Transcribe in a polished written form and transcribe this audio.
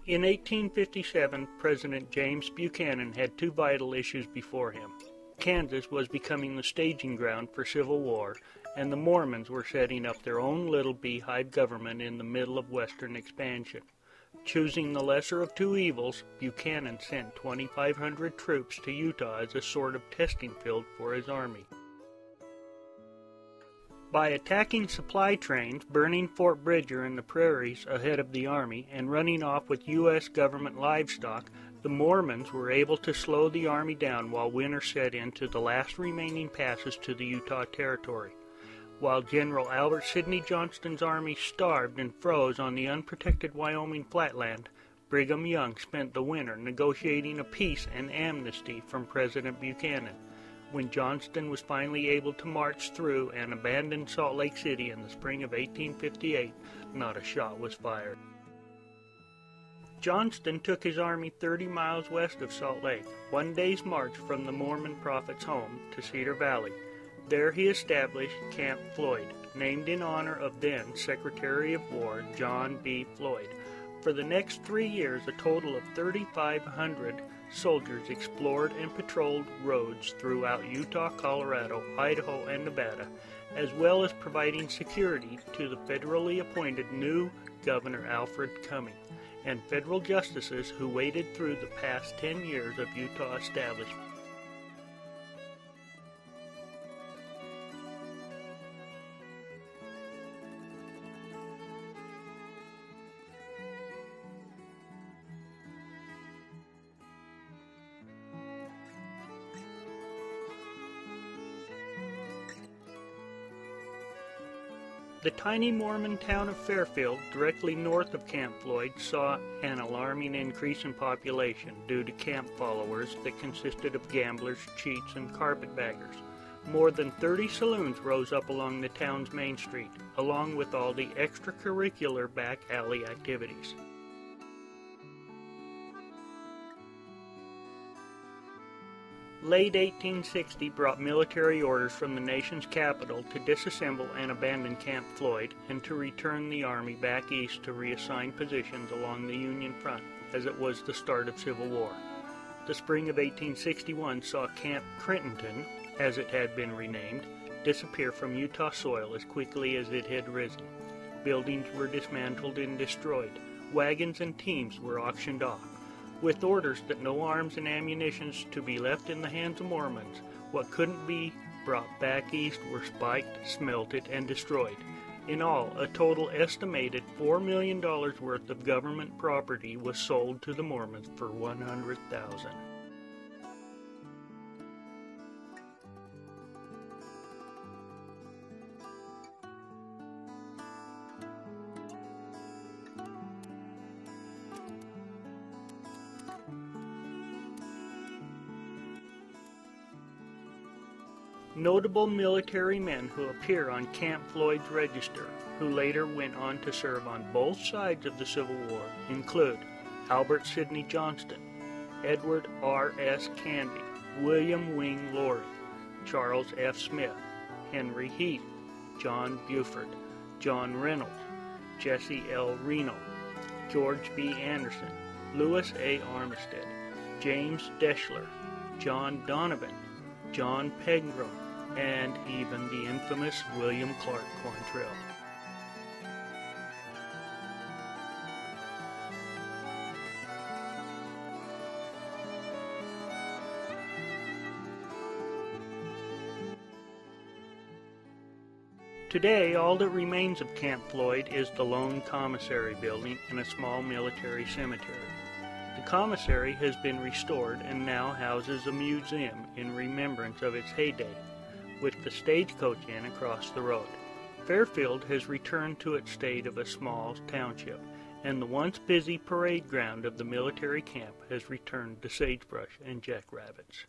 In 1857, President James Buchanan had two vital issues before him. Kansas was becoming the staging ground for civil war, and the Mormons were setting up their own little beehive government in the middle of Western expansion. Choosing the lesser of two evils, Buchanan sent 2,500 troops to Utah as a sort of testing field for his army. By attacking supply trains, burning Fort Bridger in the prairies ahead of the army, and running off with U.S. government livestock, the Mormons were able to slow the army down while winter set into the last remaining passes to the Utah Territory. While General Albert Sidney Johnston's army starved and froze on the unprotected Wyoming flatland, Brigham Young spent the winter negotiating a peace and amnesty from President Buchanan. When Johnston was finally able to march through and abandon Salt Lake City in the spring of 1858, not a shot was fired. Johnston took his army 30 miles west of Salt Lake, one day's march from the Mormon prophet's home to Cedar Valley. There he established Camp Floyd, named in honor of then Secretary of War John B. Floyd. For the next 3 years, a total of 3,500 soldiers explored and patrolled roads throughout Utah, Colorado, Idaho, and Nevada, as well as providing security to the federally appointed new Governor Alfred Cumming and federal justices who waded through the past 10 years of Utah establishment. The tiny Mormon town of Fairfield, directly north of Camp Floyd, saw an alarming increase in population due to camp followers that consisted of gamblers, cheats, and carpetbaggers. More than 30 saloons rose up along the town's main street, along with all the extracurricular back alley activities. Late 1860 brought military orders from the nation's capital to disassemble and abandon Camp Floyd and to return the army back east to reassign positions along the Union front, as it was the start of Civil War. The spring of 1861 saw Camp Crittenton, as it had been renamed, disappear from Utah soil as quickly as it had risen. Buildings were dismantled and destroyed. Wagons and teams were auctioned off. With orders that no arms and ammunition to be left in the hands of Mormons, what couldn't be brought back east were spiked, smelted, and destroyed. In all, a total estimated $4 million worth of government property was sold to the Mormons for $100,000. Notable military men who appear on Camp Floyd's register, who later went on to serve on both sides of the Civil War, include Albert Sidney Johnston, Edward R. S. Canby, William Wing Laurie, Charles F. Smith, Henry Heath, John Buford, John Reynolds, Jesse L. Reno, George B. Anderson, Louis A. Armistead, James Deschler, John Donovan, John Pegram, and even the infamous William Clark Quantrill. Today, all that remains of Camp Floyd is the lone commissary building and a small military cemetery. The commissary has been restored and now houses a museum in remembrance of its heyday, with the stagecoach inn across the road. Fairfield has returned to its state of a small township, and the once busy parade ground of the military camp has returned to sagebrush and jackrabbits.